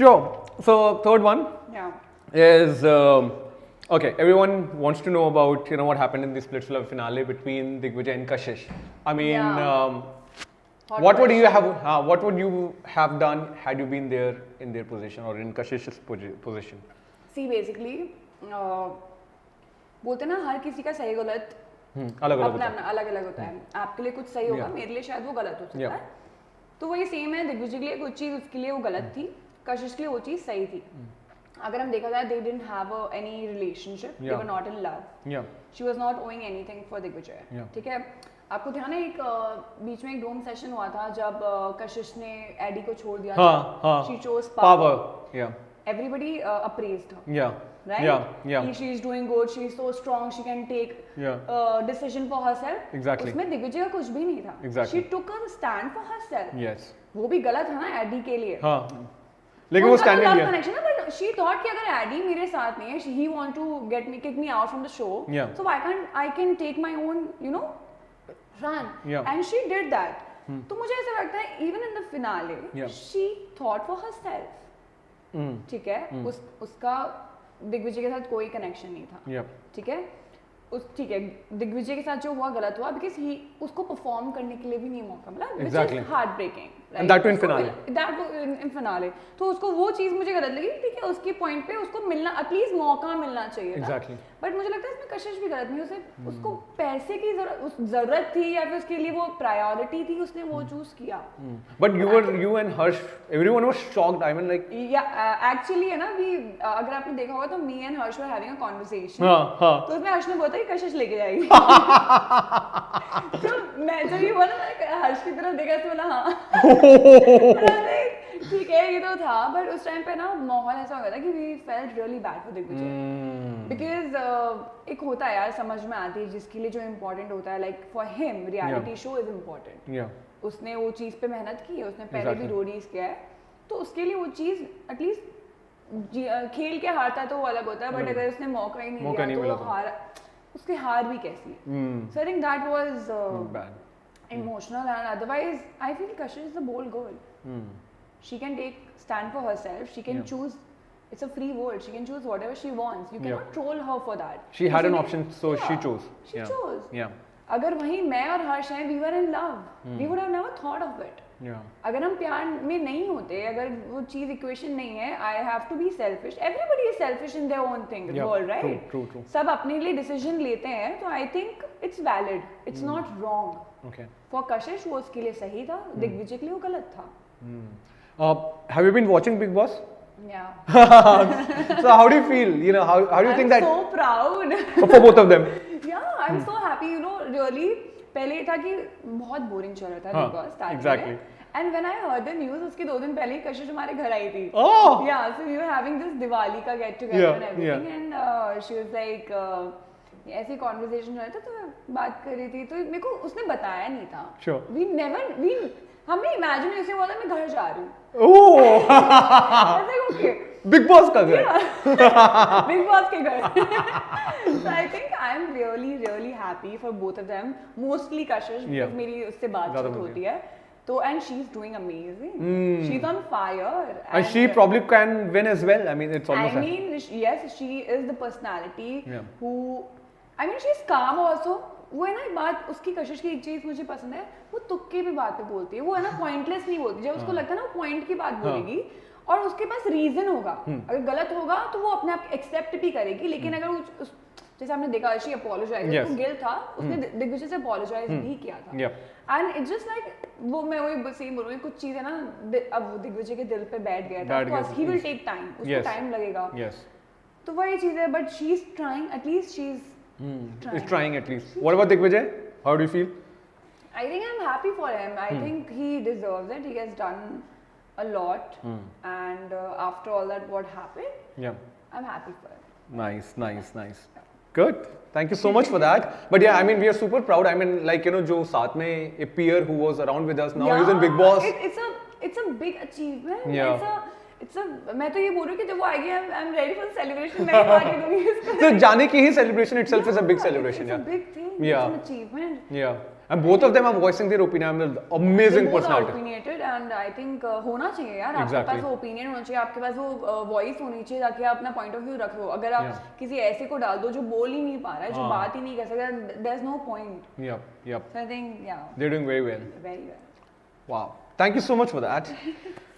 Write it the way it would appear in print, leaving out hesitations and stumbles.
Sure. So third one Yeah. is okay. Everyone wants to know about what happened in the split finale between Digvijay and Kashish. I mean, Yeah. Hot what would you question. have? What would you have done had you been there in their position or in Kashish's position? See, basically, बोलते ना हर किसी का सही गलत अलग अलग अपना होता अपना अलग अलग होता है. आपके लिए कुछ सही होगा, Yeah. मेरे लिए शायद वो गलत हो सकता Yeah. है. तो वही सेम है, दिग्विजय के लिए कुछ चीज़ उसके लिए वो गलत थी, कशिश के लिए वो चीज़ सही थी. अगर हम देखा जाए, they didn't have any relationship, they Yeah. were not in love. Yeah. She was not owing anything for Digvijay. Yeah. ठीक है. आपको ध्यान है एक बीच में एक डोम सेशन हुआ था जब कशिश ने एडी को छोड़ दिया. हाँ. She chose Power. Yeah. Everybody appraised her. Yeah. Right? Yeah. She is doing good. She is so strong. She can take Yeah. decision for herself. Exactly. उसमें दिग्विजय का कुछ भी नहीं था. Exactly. She took a stand for herself. Yes. वो भी गलत है ना एडी के लिए. हाँ. लेकिन वो स्टैंड लव लिया. कनेक्शन है, बट शी थॉट कि अगर एडी मेरे साथ नहीं है, he want to get me kick me out from the show. Yeah. So I can take my own run. Yeah. And she did that. तो मुझे ऐसा लगता है even in the finale Yeah. She thought for herself. ठीक है. उसका दिग्विजय के साथ कोई कनेक्शन नहीं था. Yeah. ठीक है. ठीक है, दिग्विजय के साथ जो हुआ गलत हुआ बिकॉज ही उसको परफॉर्म करने के लिए भी नहीं मौका मिला, which Exactly. Is heartbreaking. And that too in finale. In finale तो उसको वो चीज मुझे गलत लगी. ठीक है, उसके पॉइंट पे उसको मिलना एटलीस्ट मौका मिलना चाहिए था. Exactly. बट मुझे लगता है इसमें कशिश भी गलत नहीं. उसे उसको पैसे की जरूरत थी या फिर उसके लिए वो प्रायोरिटी थी, उसने वो चूज किया. But you and Harsh, everyone was shocked. I mean, like. या एक्चुअली है ना, भी अगर आपने देखा होगा तो me and Harsh were having a conversation. हाँ. तो उसमें हर्ष ने बोला था कि कशिश लेके जाएगी. तो मैं जब ये बोला ना, हर्ष की तरफ देखा तो बोला हाँ. ठीक है, ये तो था. बट उस टाइम पे ना माहौल ऐसा हो गया था कि we felt really bad for Digvijay. Because एक होता है यार, समझ में आती है जिसके लिए जो इम्पोर्टेंट होता है. Like for him reality show is important. Yeah. उसने वो चीज़ पे मेहनत की है, उसने पहले भी Exactly. रोडीज किया है, तो उसके लिए वो चीज़ एटलीस्ट खेल के हारता है तो वो अलग होता है. बट अगर उसने मौका ही नहीं मौका नहीं दिया मिला तो तो। हार, उसकी हार भी कैसी. So I think that was Bad. emotional, and otherwise I feel Kashish is a bold girl. She can take stand for herself. She can Yeah. choose. It's a free world. She can choose whatever she wants. You cannot Yeah. troll her for that. She had an किसी ने- option, so she Yeah, chose. She Yeah. chose. Yeah. अगर वहीं मैं और हर्ष हैं, we were in love. We would have never thought of it. Yeah. अगर हम प्यार में नहीं होते, अगर वो चीज इक्वेशन नहीं है, I have to be selfish. Everybody is selfish in their own thing Yeah, world, true, right? true. सब अपने लिए डिसीजन लेते हैं, तो I think it's valid. It's not wrong. Okay. For Kashish वो उसके लिए सही था, दिग्विजय के लिए वो गलत था. Have you been watching Big Boss? Yeah. So how do you feel? How do you think I'm that so proud. for both of them? Yeah, I'm so happy. Really. पहले ये था कि बहुत बोरिंग चल रहा था हाँ, बिग बॉस स्टार्टिंग exactly. में. And when I heard the news, उसके 2 दिन पहले ही कशिश हमारे घर आई थी. Oh. Yeah, so we were having this Diwali का get together Yeah, and everything, and she was like ऐसी कॉन्वर्सेशन हो रहा था, तो मैं बात कर रही थी, तो मेरे को उसने बताया नहीं था. Sure. हमने इमेजिन ऐसे बोला मैं घर जा रही हूँ. Oh. ओके, Big Boss का घर. बिग बॉस के घर. So I think I'm really happy for both of them. Mostly Kashish, Yeah. because मेरी उससे बातचीत ज़्यादा होती है. तो and she's doing amazing. She's on fire. And she probably can win as well. I mean, it's almost. I mean, yes, she is the personality Yeah. who. I mean, she's calm also. वो है ना बात, उसकी कशिश की एक चीज मुझे पसंद है, वो तुक्के पे बातें बोलती है. वो है ना पॉइंटलेस नहीं बोलती. जब उसको लगता है ना वो पॉइंट की बात बोलेगी और उसके पास रीजन होगा. अगर गलत होगा तो वो अपने आप एक्सेप्ट भी करेगी. लेकिन अगर जैसे हमने देखा, शी अपोलोजाइज, Yes. उसको गिल्ट था, उसने दिग्विजय से अपोलोजाइज भी किया था. Yeah. And it's just like वो, मैं वही सेम बोल रही हूँ, कुछ चीजें ना अब वो दिग्विजय के दिल पे बैठ गया था. बैठ गया था. ही विल टेक टाइम, उसको Yes. टाइम लगेगा. Yes. तो वही चीज है. But she is trying, at least she is He's trying at least. What about Digvijay? How do you feel? I think I'm happy for him. I think he deserves it. He has done a lot, and after all that, what happened, Yeah. I'm happy for him. Nice. Good. Thank you so much for that. But yeah, I mean, we are super proud. I mean, like, जो साथ में a peer who was around with us, now he's in Big Boss. It's a big achievement. Yeah. मैं तो ये बोल रही हूँ कि जब वो आएगी, I'm ready for the celebration. मैं पार्टी दूंगी इसको. So जाने की ही celebration itself is a big celebration. It's a Yeah. big thing. Yeah. It's an achievement. Yeah. And both of them are voicing their opinion. I mean, amazing They both are personality. opinionated and I think होना चाहिए यार, आपके Exactly. पास वो opinion होना चाहिए, आपके पास वो voice होनी चाहिए ताकि आप अपना पॉइंट ऑफ व्यू रखो। अगर आप किसी ऐसे को डाल दो जो बोल ही नहीं पा रहा है, जो बात ही नहीं कर सकता, there is no point. Yep, yep. So I think yeah, They're doing very well. very well. Wow. Thank you so much for that.